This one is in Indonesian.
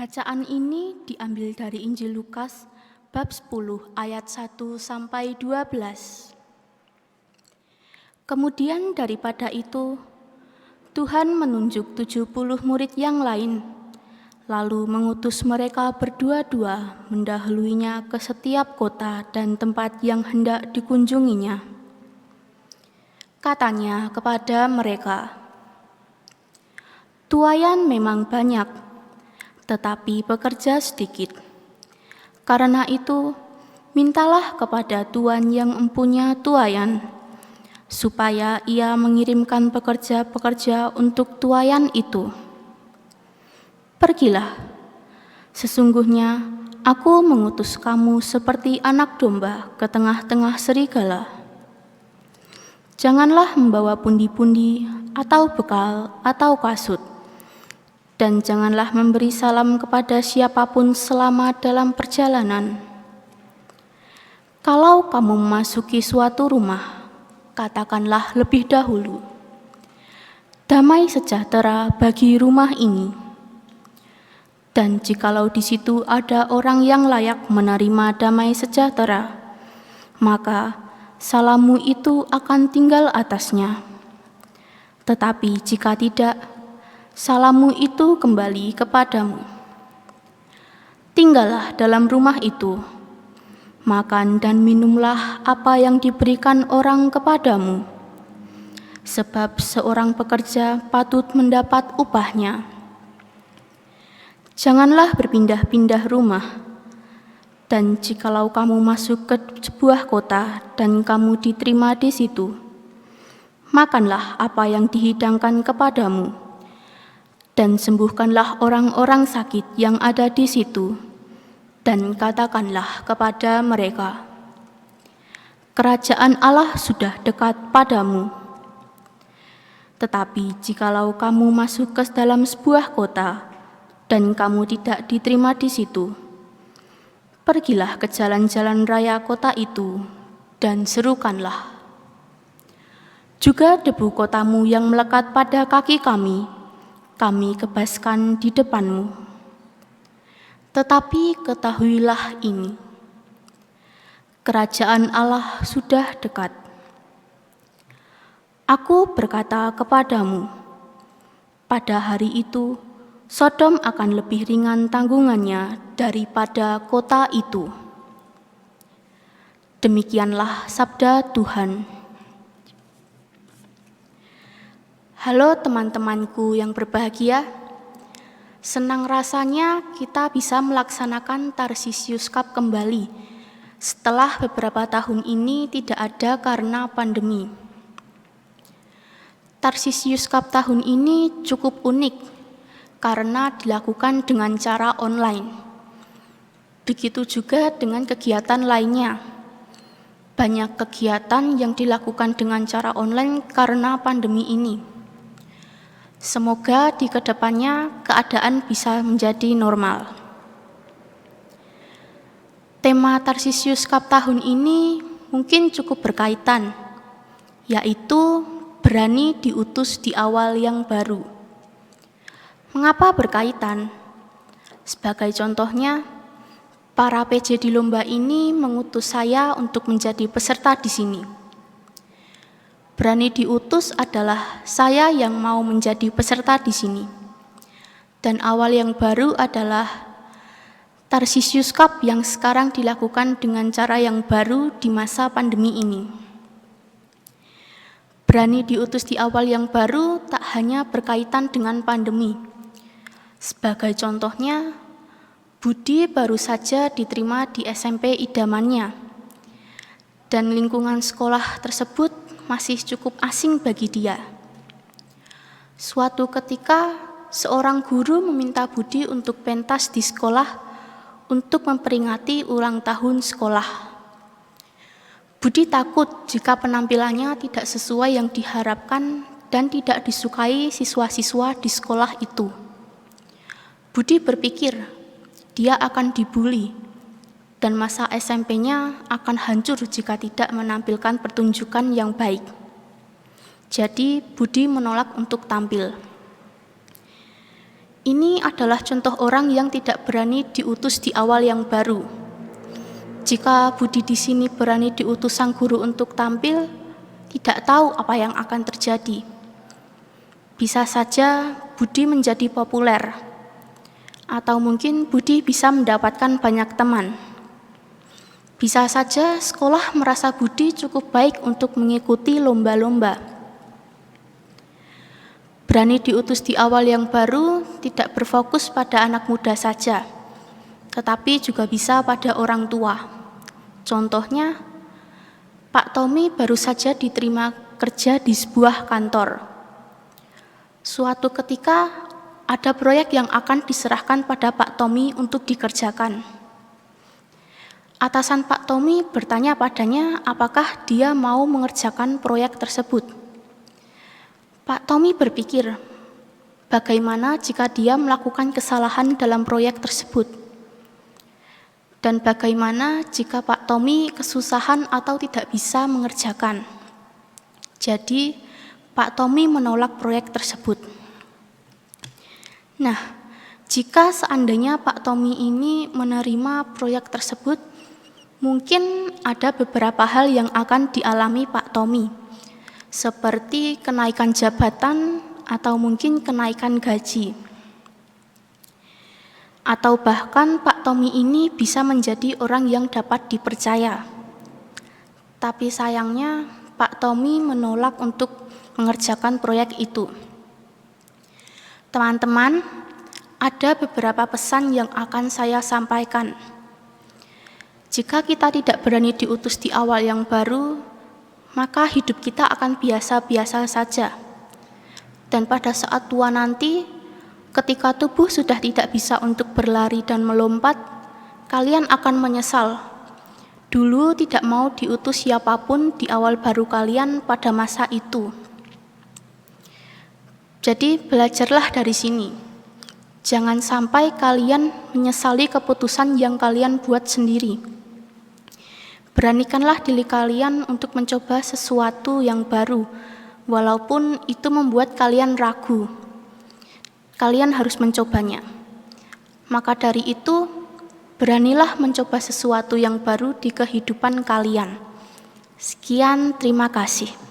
Bacaan ini diambil dari Injil Lukas bab 10 ayat 1 sampai 12. Kemudian daripada itu, Tuhan menunjuk 70 murid yang lain, lalu mengutus mereka berdua-dua mendahuluinya ke setiap kota dan tempat yang hendak dikunjunginya. Katanya kepada mereka, "Tuaian memang banyak, tetapi pekerja sedikit. Karena itu, mintalah kepada Tuhan yang mempunyai tuaian, supaya ia mengirimkan pekerja-pekerja untuk tuaian itu. Pergilah, sesungguhnya aku mengutus kamu seperti anak domba ke tengah-tengah serigala. Janganlah membawa pundi-pundi atau bekal atau kasut, dan janganlah memberi salam kepada siapapun selama dalam perjalanan. Kalau kamu memasuki suatu rumah, katakanlah lebih dahulu, 'Damai sejahtera bagi rumah ini.' Dan jikalau di situ ada orang yang layak menerima damai sejahtera, maka salammu itu akan tinggal atasnya. Tetapi jika tidak, salammu itu kembali kepadamu. Tinggallah dalam rumah itu, makan dan minumlah apa yang diberikan orang kepadamu, sebab seorang pekerja patut mendapat upahnya. Janganlah berpindah-pindah rumah, dan jikalau kamu masuk ke sebuah kota dan kamu diterima di situ, makanlah apa yang dihidangkan kepadamu, dan sembuhkanlah orang-orang sakit yang ada di situ, dan katakanlah kepada mereka, 'Kerajaan Allah sudah dekat padamu.' Tetapi jikalau kamu masuk ke dalam sebuah kota dan kamu tidak diterima di situ, pergilah ke jalan-jalan raya kota itu dan serukanlah, 'Juga debu kotamu yang melekat pada kaki kami kebaskan di depanmu.' Tetapi ketahuilah ini, kerajaan Allah sudah dekat. Aku berkata kepadamu, pada hari itu Sodom akan lebih ringan tanggungannya daripada kota itu." Demikianlah sabda Tuhan. Halo teman-temanku yang berbahagia, senang rasanya kita bisa melaksanakan Tarsisius Cup kembali setelah beberapa tahun ini tidak ada karena pandemi. Tarsisius Cup tahun ini cukup unik karena dilakukan dengan cara online. Begitu juga dengan kegiatan lainnya. Banyak kegiatan yang dilakukan dengan cara online karena pandemi ini. Semoga di kedepannya keadaan bisa menjadi normal. Tema Tarsisius Cup tahun ini mungkin cukup berkaitan, yaitu berani diutus di awal yang baru. Mengapa berkaitan? Sebagai contohnya, para PJ di lomba ini mengutus saya untuk menjadi peserta di sini. Berani diutus adalah saya yang mau menjadi peserta di sini. Dan awal yang baru adalah Tarsisius Cup yang sekarang dilakukan dengan cara yang baru di masa pandemi ini. Berani diutus di awal yang baru tak hanya berkaitan dengan pandemi. Sebagai contohnya, Budi baru saja diterima di SMP idamannya, dan lingkungan sekolah tersebut masih cukup asing bagi dia. Suatu ketika, seorang guru meminta Budi untuk pentas di sekolah untuk memperingati ulang tahun sekolah. Budi takut jika penampilannya tidak sesuai yang diharapkan dan tidak disukai siswa-siswa di sekolah itu. Budi berpikir dia akan dibully dan masa SMP-nya akan hancur jika tidak menampilkan pertunjukan yang baik. Jadi Budi menolak untuk tampil. Ini adalah contoh orang yang tidak berani diutus di awal yang baru. Jika Budi di sini berani diutus sang guru untuk tampil, tidak tahu apa yang akan terjadi. Bisa saja Budi menjadi populer, atau mungkin Budi bisa mendapatkan banyak teman. Bisa saja sekolah merasa Budi cukup baik untuk mengikuti lomba-lomba. Berani diutus di awal yang baru tidak berfokus pada anak muda saja, tetapi juga bisa pada orang tua. Contohnya, Pak Tommy baru saja diterima kerja di sebuah kantor. Suatu ketika, ada proyek yang akan diserahkan pada Pak Tommy untuk dikerjakan. Atasan Pak Tommy bertanya padanya apakah dia mau mengerjakan proyek tersebut. Pak Tommy berpikir, bagaimana jika dia melakukan kesalahan dalam proyek tersebut? Dan bagaimana jika Pak Tommy kesusahan atau tidak bisa mengerjakan? Jadi, Pak Tommy menolak proyek tersebut. Nah, jika seandainya Pak Tommy ini menerima proyek tersebut, mungkin ada beberapa hal yang akan dialami Pak Tommy, seperti kenaikan jabatan atau mungkin kenaikan gaji. Atau bahkan Pak Tommy ini bisa menjadi orang yang dapat dipercaya. Tapi sayangnya Pak Tommy menolak untuk mengerjakan proyek itu. Teman-teman, ada beberapa pesan yang akan saya sampaikan. Jika kita tidak berani diutus di awal yang baru, maka hidup kita akan biasa-biasa saja. Dan pada saat tua nanti, ketika tubuh sudah tidak bisa untuk berlari dan melompat, kalian akan menyesal. Dulu tidak mau diutus siapapun di awal baru kalian pada masa itu. Jadi belajarlah dari sini. Jangan sampai kalian menyesali keputusan yang kalian buat sendiri. Beranikanlah diri kalian untuk mencoba sesuatu yang baru, walaupun itu membuat kalian ragu. Kalian harus mencobanya. Maka dari itu, beranilah mencoba sesuatu yang baru di kehidupan kalian. Sekian, terima kasih.